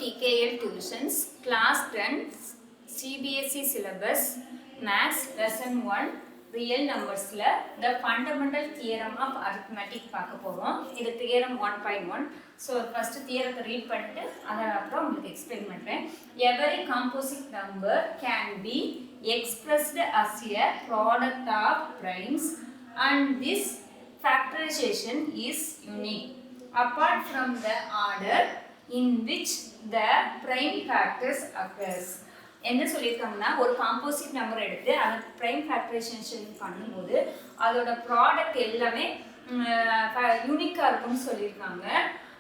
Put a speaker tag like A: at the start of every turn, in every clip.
A: TKL Tuitions, Class 10, CBSE Syllabus, Maths Lesson 1, Real Numbers, the Fundamental Theorem of Arithmetic பார்க்க போறோம். இது Theorem 1.1. So, first theorem read பண்ணிட்டு அப்புறம் உங்களுக்கு explain பண்றேன். Every composite number can be expressed as a product of primes and this factorization is unique. Apart from the order in which the prime factors occurs. என்ன சொல்லியிருக்காங்கன்னா ஒரு composite number எடுத்து அதை prime factorisation பண்ணும்போது அதோட product எல்லாமே யூனிக்காக இருக்கும்னு சொல்லியிருக்காங்க.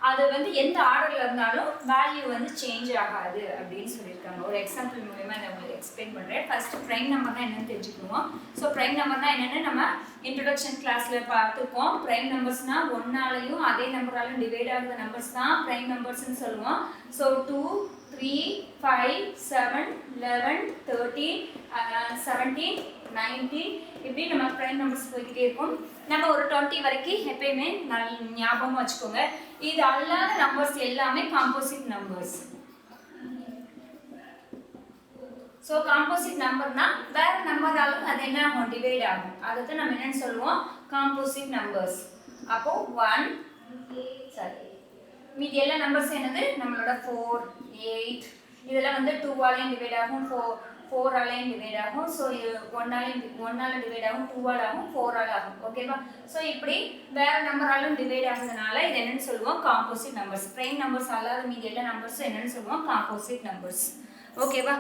A: அது வந்து எந்த ஆர்டரில் இருந்தாலும் வேல்யூ வந்து சேஞ்ச் ஆகாது அப்படின்னு சொல்லியிருக்காங்க. ஒரு எக்ஸாம்பிள் மூலமாக அதை உங்களுக்கு எக்ஸ்பிளைன் பண்ணுறேன். ஃபர்ஸ்ட் ப்ரைம் நம்பர்னா என்னென்னு தெரிஞ்சுக்குவோம். ஸோ ப்ரைம் நம்பர்னா என்னென்னு நம்ம இன்ட்ரடக்ஷன் கிளாஸில் பார்த்துருக்கோம். ப்ரைம் நம்பர்ஸ்னால் ஒன்னாலையும் அதே நம்பராலும் டிவைட் ஆகுற நம்பர்ஸ் தான் ப்ரைம் நம்பர்ஸ்ன்னு சொல்லுவோம். ஸோ 2, 3, 5, 7, 11, 13, 17, 19 இப்படி நம்ம ப்ரைம் நம்பர்ஸ் போய்கிட்டே இருக்கும். நம்ம ஒரு 20 வரைக்கும் எப்பயுமே ஞாபகமாக வச்சுக்கோங்க. இது அல்லாத நம்பர்ஸ் எல்லாமே காம்போசிட் நம்பர்ஸ். ஸோ காம்போசிட் நம்பர்னா வேற நம்பராலும் அது என்ன ஆகும், டிவைட் ஆகும். அதை தான் நம்ம என்னன்னு சொல்லுவோம், காம்போசிட் நம்பர்ஸ். அப்போ 1 மீதி எல்லா நம்பர்ஸ் என்னது நம்மளோட 4, 8 இதெல்லாம் வந்து 2ஆலையும் டிவைட் ஆகும், 4ஆலையும் டிவைட் ஆகும். ஸோ இது 1ஆல டிவைட் ஆகும், 2ஆல் ஆகும், 4ஆல் ஆகும். ஓகேவா? ஸோ இப்படி வேற நம்பராலும் டிவைட் ஆகுறதுனால இது என்னன்னு சொல்லுவோம், காம்போசிட் நம்பர்ஸ். ப்ரைம் நம்பர்ஸ் அல்லாத மீதி எல்லா நம்பர்ஸும் என்னன்னு சொல்லுவோம், காம்போசிட் நம்பர்ஸ். ஓகேவா?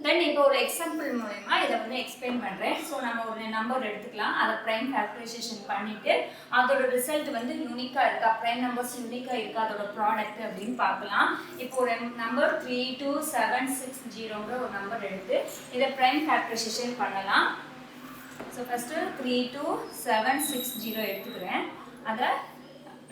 A: தென் இப்போ ஒரு எக்ஸாம்பிள் மூலமா இதை வந்து எக்ஸ்பிளைன் பண்ணுறேன். ஸோ நம்ம ஒரு நம்பர் எடுத்துக்கலாம், அதை ப்ரைம் ஃபேக்டரைசேஷன் பண்ணிவிட்டு அதோட ரிசல்ட் வந்து யூனிக்காக இருக்கா, ப்ரைம் நம்பர்ஸ் யூனிக்காக இருக்கா அதோட ப்ராடக்ட் அப்படின்னு பார்க்கலாம். இப்போ ஒரு நம்பர் 32760ங்கிற ஒரு நம்பர் எடுத்து இதை ப்ரைம் ஃபேக்டரைசேஷன் பண்ணலாம். ஸோ ஃபஸ்ட்டு 32760 எடுத்துக்கிறேன். அதை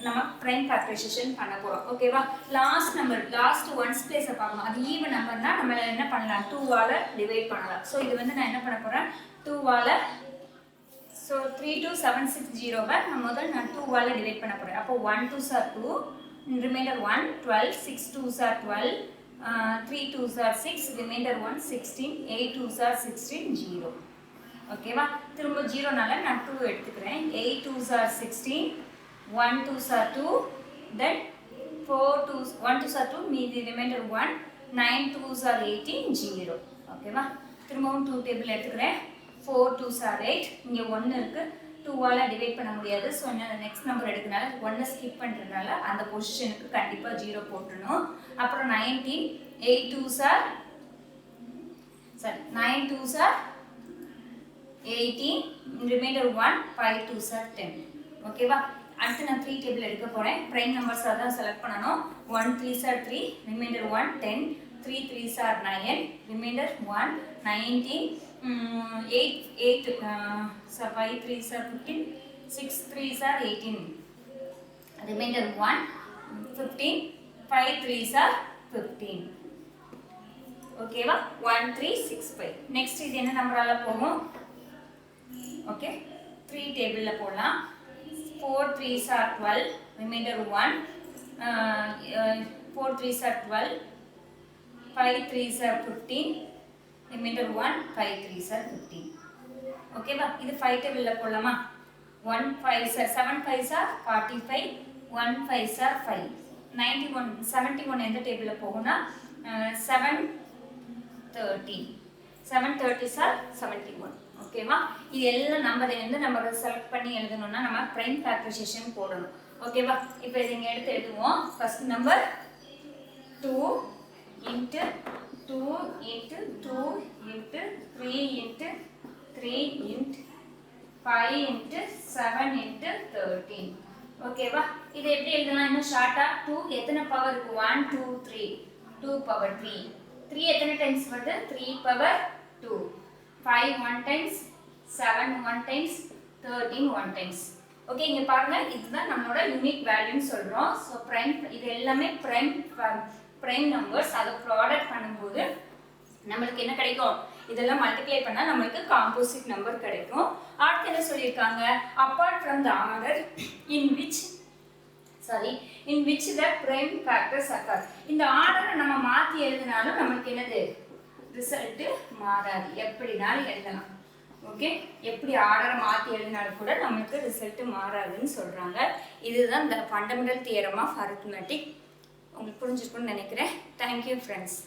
A: நம்ம ப்ரைம் ஃபேக்டரைசேஷன் பண்ண போகிறோம். ஓகேவா? லாஸ்ட் நம்பர் லாஸ்ட் ஒன்ஸ் பிளேஸை பார்க்கணும். அது ஈவன் நம்பர்னா நம்ம என்ன பண்ணலாம், 2ஆல் டிவைட் பண்ணலாம். ஸோ இது வந்து நான் என்ன பண்ண போகிறேன், 2ஆல். ஸோ 32760வை நான் 2ஆல் டிவைட் பண்ண போகிறேன். அப்போ 1 2s are 2, reminder 1, 12, 6 2s are 12, 3 2s are 6, reminder 1, 16, 8 2s are 16, 0. ஓகேவா? திரும்ப 0னால நான் 2 எடுத்துக்கிறேன். 8 2s are 16, 1 2s are 2, then 4 2s 1 2s are 2, மீதி ரிமைண்டர் 1, 9 2s are 18, 0. ஓகேவா? திரும்பவும் 2 டேபிள் எடுத்துக்கிறேன். 4 2s are 8, இங்கே 1 இருக்குது, 2ஆல் டிவைட் பண்ண முடியாது. ஸோ என்ன நெக்ஸ்ட் நம்பர் எடுக்கிறனால 1 ஸ்கிப் பண்ணுறதுனால அந்த பொசிஷனுக்கு கண்டிப்பாக 0 போட்டுடணும். அப்புறம் 19 8 2s are 9 2s are 18, reminder 1, 5 2s are 10. ஓகேவா? அடுத்து நான் 3 டேபிள் எடுக்க போகிறேன். ப்ரைம் நம்பர்ஸாக தான் செலக்ட் பண்ணணும். 1 3s are 3, reminder 1, 10, 3 3s are 9, reminder 1, 19, 8 5 3s are 15, 6 3s are 18, reminder 1, 15, 5 3s are 15. ஓகேவா? 1 3 6 5. நெக்ஸ்ட் இது என்ன நம்பரால் போகும்? ஓகே, 3 டேபிளில் போடலாம். 4 3s are 12, remainder 1, 4 3s are 12, 5 3s are 15, remainder 1, 5 3s are 15. ஓகேவா? இது 5 டேபிளில் போடலாமா? 1 5s are 7 5s are 45, 1 5s are 5. 91 71 எந்த டேபிளில் போகும்னா 7 30, 7 30s are 71. ஓகேவா? இது எல்லா நம்பரை வந்து நம்ம செலக்ட் பண்ணி எழுதணும்னா நம்ம ப்ரைம் ஃபேக்டரைசேஷன் போடணும். ஓகேவா? இப்போ இதை இங்கே எடுத்து எழுதுவோம். First number 2 into 2 into 2 into 3 into 3 into 5 into 7 into 13. ஓகேவா? இது எப்படி எழுதலாம் இன்னும் ஷார்ட்டாக? 2 எத்தனை பவர் இருக்குது? 1 2 3, 2 பவர் 3. 3 எத்தனை டைம்ஸ் வருது? 3 power 2. 5 1 times, 7 1 times, 13 1 times. Okay, இங்கே பாருங்க, இதுதான் நம்மளோட யூனிக் வேல்யூன்னு சொல்கிறோம். ஸோ ப்ரைம் இது எல்லாமே ப்ரைம் நம்பர்ஸ். அதை ப்ராடக்ட் பண்ணும்போது நம்மளுக்கு என்ன கிடைக்கும், இதெல்லாம் மல்டிப்ளை பண்ணால் நம்மளுக்கு காம்போசிட் நம்பர் கிடைக்கும். அடுத்து என்ன சொல்லியிருக்காங்க, apart from the order in which sorry in which the prime factors occur. இந்த ஆர்டரை நம்ம மாற்றி எழுதினாலும் நமக்கு என்னது ரிசல்ட்டு மாறாது, எப்படினாலும் எழுதலாம். ஓகே, எப்படி ஆர்டரை மாற்றி எழுதினாலும் கூட நம்மளுக்கு ரிசல்ட்டு மாறாதுன்னு சொல்கிறாங்க. இதுதான் இந்த ஃபண்டமெண்டல் தியரம் ஆஃப் அரித்மெட்டிக். உங்களுக்கு புரிஞ்சிருக்குன்னு நினைக்கிறேன். Thank you friends.